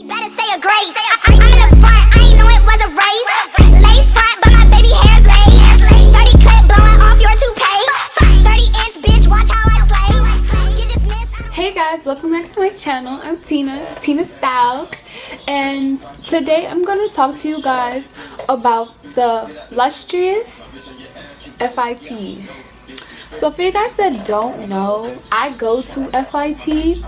Better say a grace. I'm in the front, I ain't know it was a race. Lace front, but my baby hair's laid. 30 clip blowing off your toupee. 30-inch bitch, watch how I slay. Get this miss. Hey guys, welcome back to my channel. I'm Tina Styles, and today I'm going to talk to you guys about the Lustrous FIT. So for you guys that don't know, I go to FIT,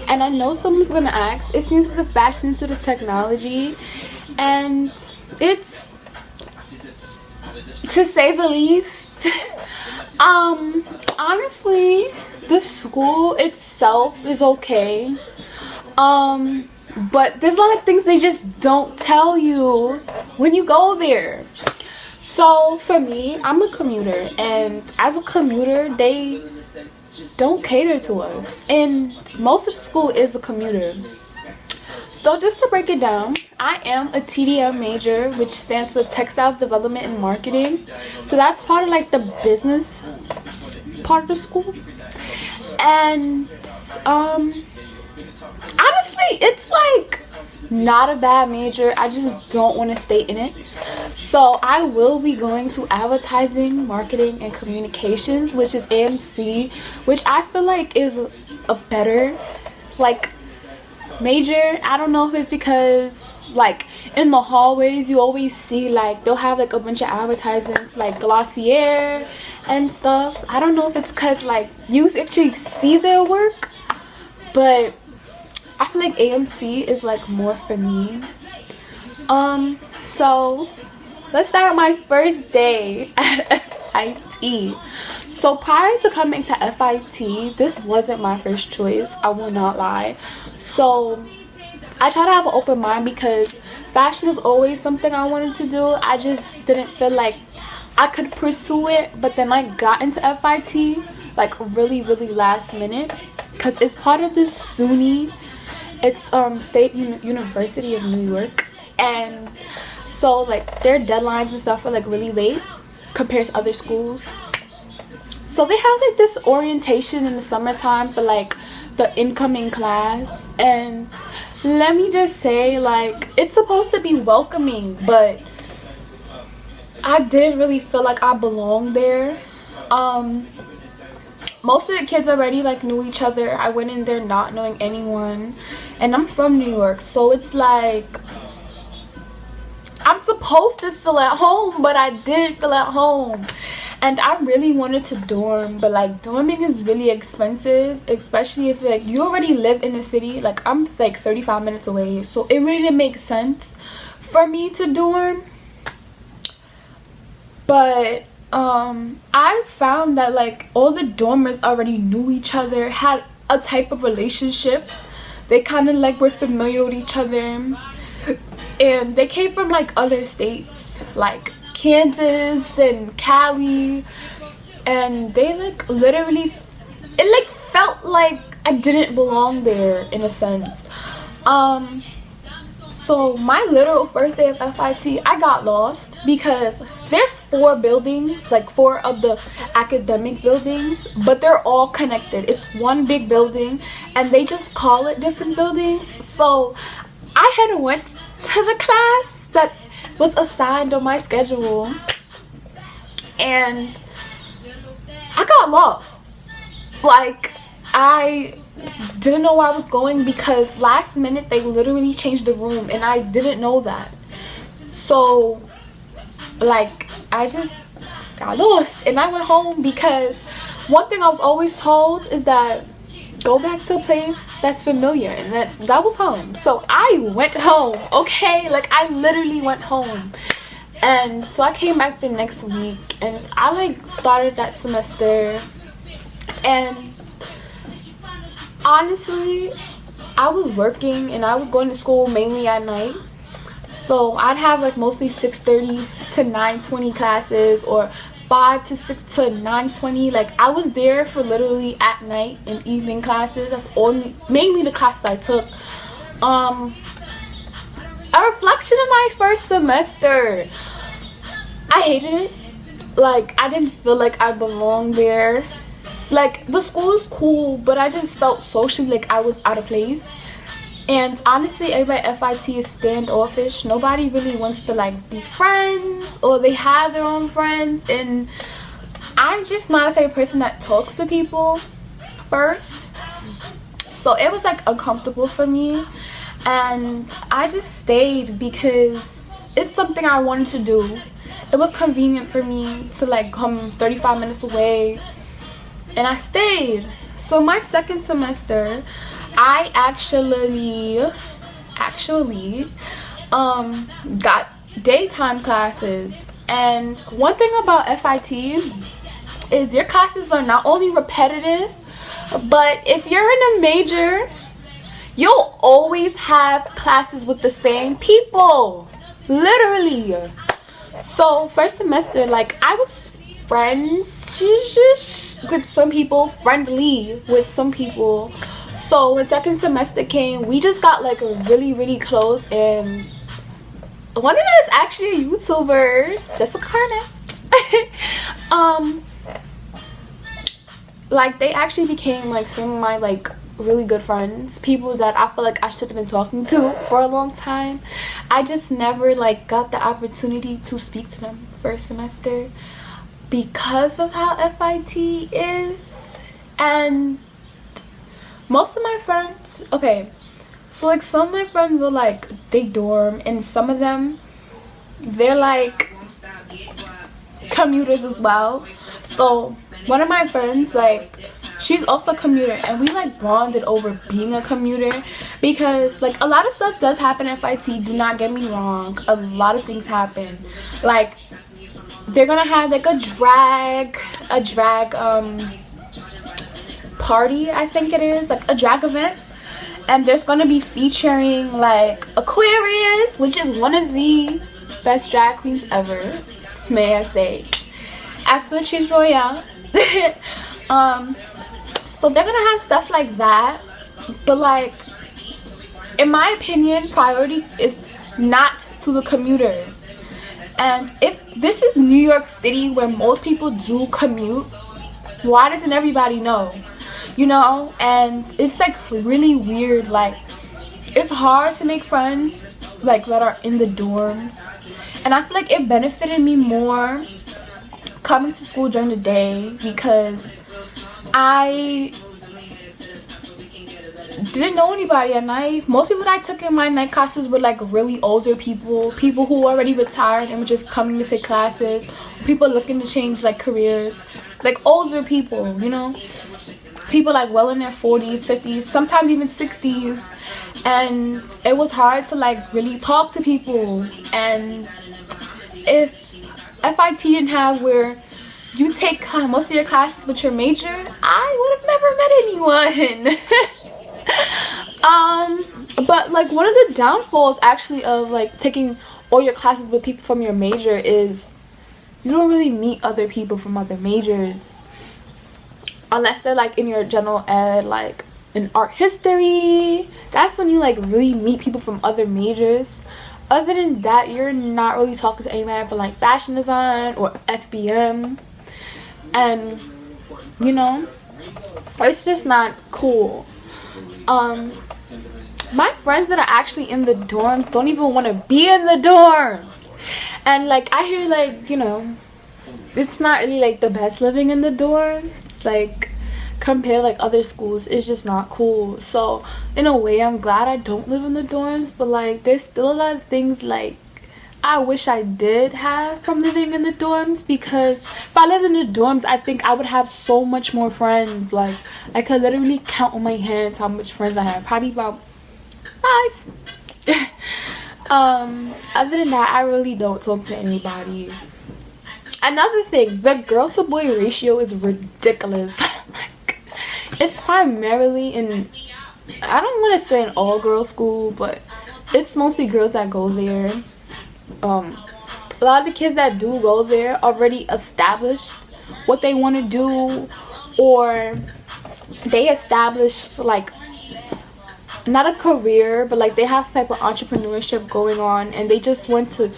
and I know someone's gonna ask, it seems the fashion to the technology, and it's, to say the least, honestly, the school itself is okay, but there's a lot of things they just don't tell you when you go there. So for me, I'm a commuter, and as a commuter, they don't cater to us, and most of the school is a commuter. So just to break it down, I am a TDM major, which stands for Textiles Development and Marketing. So that's part of like the business part of the school. And honestly, it's like not a bad major. I just don't want to stay in it. So I will be going to advertising, marketing, and communications, which is AMC, which I feel like is a better like major. I don't know if it's because like in the hallways you always see like they'll have like a bunch of advertisements like Glossier and stuff. I don't know if it's because like you actually see their work, but I feel like AMC is like more for me. So let's start with my first day at FIT. So prior to coming to FIT, this wasn't my first choice, I will not lie. So I try to have an open mind because fashion is always something I wanted to do. I just didn't feel like I could pursue it, but then I got into FIT like really last minute because it's part of this SUNY. It's State University of New York, and so like their deadlines and stuff are like really late compared to other schools. So they have like this orientation in the summertime for like the incoming class, and let me just say, like, it's supposed to be welcoming, but I didn't really feel like I belonged there. Most of the kids already like knew each other. I went in there not knowing anyone, and I'm from New York, so it's like I'm supposed to feel at home, but I didn't feel at home. And I really wanted to dorm, but like dorming is really expensive, especially if like you already live in the city. Like I'm like 35 minutes away, so it really didn't make sense for me to dorm. But I found that like all the dormers already knew each other, had a type of relationship. They kind of like were familiar with each other, and they came from like other states like Kansas and Cali, and they like literally, it like felt like I didn't belong there in a sense. So my literal first day of FIT, I got lost because there's 4 buildings, like 4 of the academic buildings, but they're all connected. It's one big building, and they just call it different buildings. So I had went to the class that was assigned on my schedule, and I got lost. Like I didn't know where I was going because last minute they literally changed the room, and I didn't know that. So like I just got lost, and I went home because one thing I was always told is that go back to a place that's familiar, and that was home. So I went home, okay? Like I literally went home. And so I came back the next week, and I like started that semester, and honestly I was working and I was going to school mainly at night. So I'd have like mostly 6:30 to 9:20 classes, or 5 to 6 to 9:20. Like I was there for literally at night and evening classes. That's only mainly the classes I took. A reflection of my first semester, I hated it. Like I didn't feel like I belonged there. Like the school is cool, but I just felt socially like I was out of place. And honestly, everybody at FIT is standoffish. Nobody really wants to like be friends, or they have their own friends. And I'm just not a type of person that talks to people first. So it was like uncomfortable for me. And I just stayed because it's something I wanted to do. It was convenient for me to like come 35 minutes away. And I stayed. So my second semester, I actually got daytime classes. And one thing about FIT is your classes are not only repetitive, but if you're in a major, you'll always have classes with the same people, literally. So first semester, like, I was friends with some people, friendly with some people. So when second semester came, we just got like really close, and one of them is actually a YouTuber, Jessica Harnett. Like, they actually became like some of my like really good friends, people that I feel like I should have been talking to for a long time. I just never like got the opportunity to speak to them first semester because of how FIT is. And most of my friends, okay, so like some of my friends are like, they dorm, and some of them, they're like commuters as well. So one of my friends, like, she's also a commuter, and we like bonded over being a commuter, because like a lot of stuff does happen at FIT, do not get me wrong. A lot of things happen. Like, they're gonna have like a drag party, I think it is, like a drag event, and there's gonna be featuring like Aquarius, which is one of the best drag queens ever, may I say, after the Cheese Royale. So they're gonna have stuff like that, but like, in my opinion, priority is not to the commuters. And if this is New York City, where most people do commute, why doesn't everybody know? You know? And it's like really weird. Like, it's hard to make friends like that are in the dorms, and I feel like it benefited me more coming to school during the day, because I didn't know anybody at night. Most people that I took in my night classes were like really older people who already retired and were just coming to take classes, people looking to change like careers, like older people, you know, people like well in their 40s, 50s, sometimes even 60s. And it was hard to like really talk to people. And if FIT didn't have where you take most of your classes with your major, I would have never met anyone. But like, one of the downfalls actually of like taking all your classes with people from your major is you don't really meet other people from other majors, unless they're like in your general ed, like in art history. That's when you like really meet people from other majors. Other than that, you're not really talking to anybody from like fashion design or FBM. And you know, it's just not cool. My friends that are actually in the dorms don't even want to be in the dorms. And like, I hear like, you know, it's not really like the best living in the dorms, like compared like other schools. It's just not cool. So in a way, I'm glad I don't live in the dorms, but like, there's still a lot of things like I wish I did have from living in the dorms, because if I lived in the dorms, I think I would have so much more friends. Like, I could literally count on my hands how much friends I have. Probably about 5. Other than that, I really don't talk to anybody. Another thing, the girl to boy ratio is ridiculous. Like, it's primarily in, I don't want to say an all girl school, but it's mostly girls that go there. A lot of the kids that do go there already established what they want to do, or they established like not a career, but like they have some type of entrepreneurship going on, and they just want to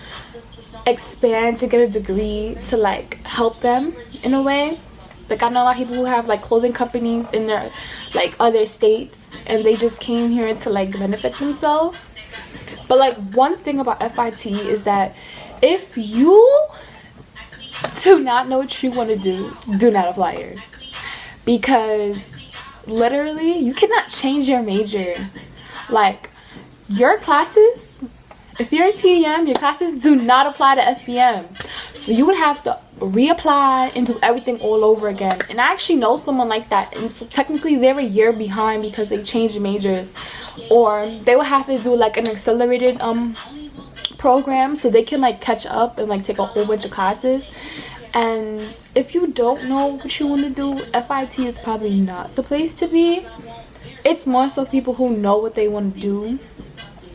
expand to get a degree to like help them in a way. Like I know a lot of people who have like clothing companies in their like other states, and they just came here to like benefit themselves. But like one thing about FIT is that if you do not know what you want to do not apply here, because literally you cannot change your major. Like your classes, if you're a TDM, your classes do not apply to FBM. So you would have to reapply and do everything all over again. And I actually know someone like that, and so technically they're a year behind because they changed majors, or they would have to do like an accelerated program so they can like catch up and like take a whole bunch of classes. And if you don't know what you want to do, FIT is probably not the place to be. It's more so people who know what they want to do.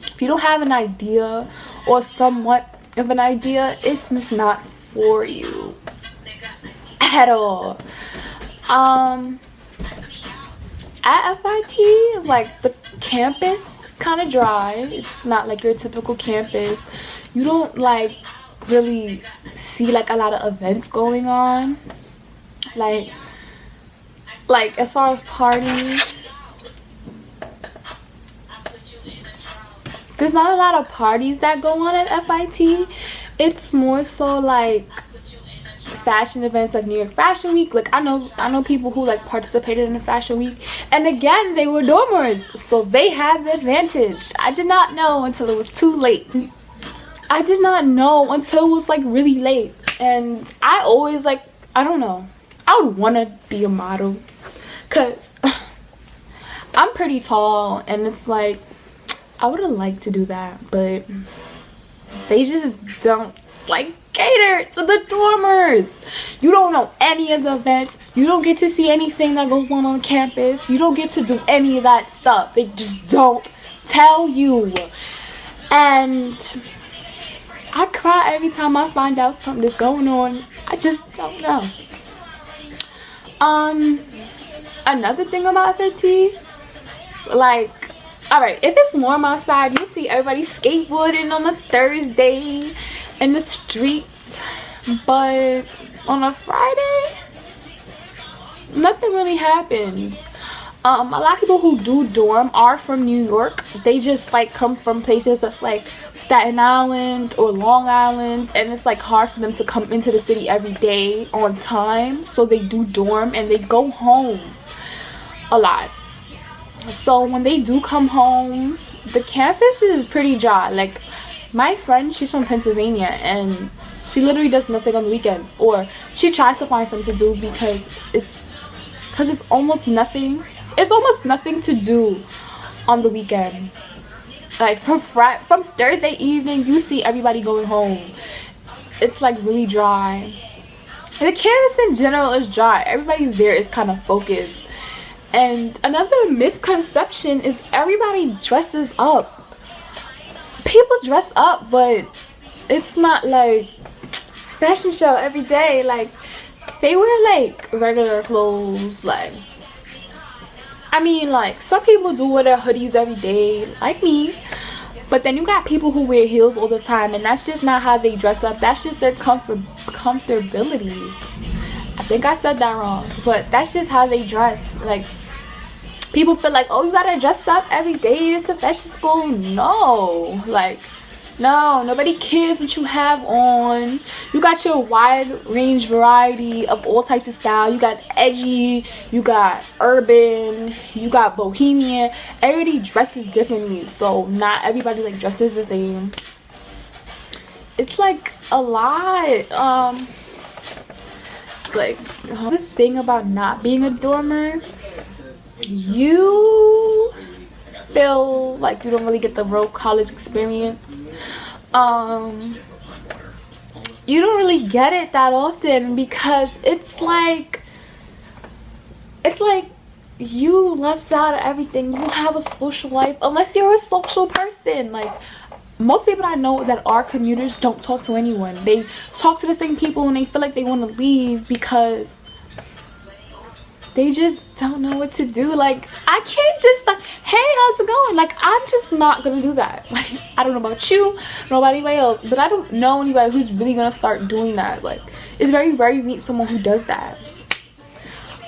If you don't have an idea or somewhat of an idea, it's just not for you at all. At FIT, like the campus kind of dry. It's not like your typical campus. You don't like really see like a lot of events going on, like as far as parties, there's not a lot of parties that go on at FIT. It's more so like fashion events, like New York Fashion Week. Like I know people who like participated in the Fashion Week, and again they were dormers, so they had the advantage. I did not know until it was too late. I did not know until it was like really late. And I always like, I don't know, I would want to be a model because I'm pretty tall, and it's like I would have liked to do that, but they just don't like cater to the dormers. You don't know any of the events. You don't get to see anything that goes on campus. You don't get to do any of that stuff. They just don't tell you. And I cry every time I find out something is going on. I just don't know. Another thing about FIT, like, alright, if it's warm outside, you see everybody skateboarding on a Thursday in the streets. But on a Friday, nothing really happens. A lot of people who do dorm are from New York. They just like come from places that's like Staten Island or Long Island, and it's like hard for them to come into the city every day on time, so they do dorm and they go home a lot. So when they do come home, the campus is pretty dry. Like my friend, she's from Pennsylvania, and she literally does nothing on the weekends, or she tries to find something to do because it's almost nothing. It's almost nothing to do on the weekend. Like from Thursday evening, you see everybody going home. It's like really dry. The campus in general is dry. Everybody there is kind of focused. And another misconception is everybody dresses up. People dress up, but it's not like fashion show every day. Like they wear like regular clothes. Like, I mean, like some people do wear their hoodies every day, like me. But then you got people who wear heels all the time, and that's just not how they dress up. That's just their comfortability. I think I said that wrong, but that's just how they dress. Like people feel like, oh, you gotta dress up every day, it's the fashion school. No, like no, nobody cares what you have on. You got your wide range variety of all types of style. You got edgy, you got urban, you got bohemian. Everybody dresses differently, so not everybody like dresses the same. It's like a lot. Like the thing about not being a dormer, you feel like you don't really get the real college experience. You don't really get it that often because it's like you left out of everything. You don't have a social life unless you're a social person. Like most people I know that are commuters don't talk to anyone. They talk to the same people and they feel like they want to leave because they just don't know what to do. Like I can't just like, hey, how's it going? Like I'm just not gonna do that. Like I don't know about you, I don't know about anybody else, but I don't know anybody who's really gonna start doing that. Like it's very rare you meet someone who does that.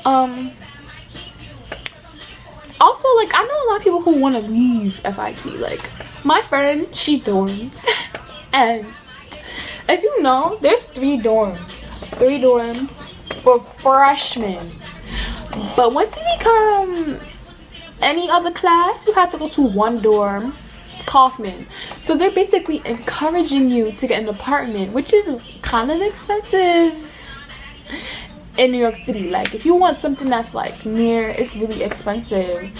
Also, like, I know a lot of people who want to leave FIT. Like, my friend, she dorms. And if you know, there's 3 dorms for freshmen. But once you become any other class, you have to go to 1 dorm, Kaufman. So they're basically encouraging you to get an apartment, which is kind of expensive in New York City. Like, if you want something that's like near, it's really expensive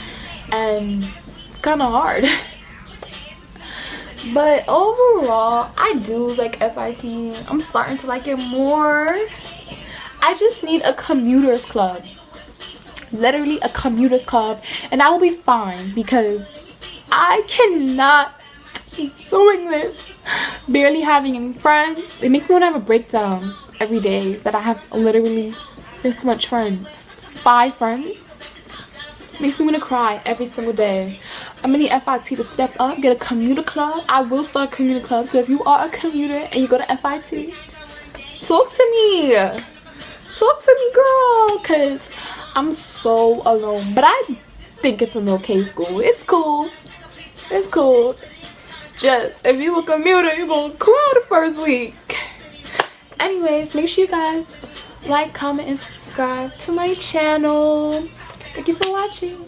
and it's kind of hard. But overall, I do like FIT. I'm starting to like it more. I just need a commuters club, literally a commuters club, and I will be fine, because I cannot keep doing this, barely having any friends. It makes me want to have a breakdown every day that I have literally this much friends. 5 friends makes me want to cry every single day. I'm gonna need FIT to step up, get a commuter club. I will start a commuter club. So if you are a commuter and you go to FIT, talk to me, girl, because I'm so alone. But I think it's an okay school. It's cool. Just, if you a commuter, you're gonna cry the first week. Anyways, make sure you guys like, comment, and subscribe to my channel. Thank you for watching.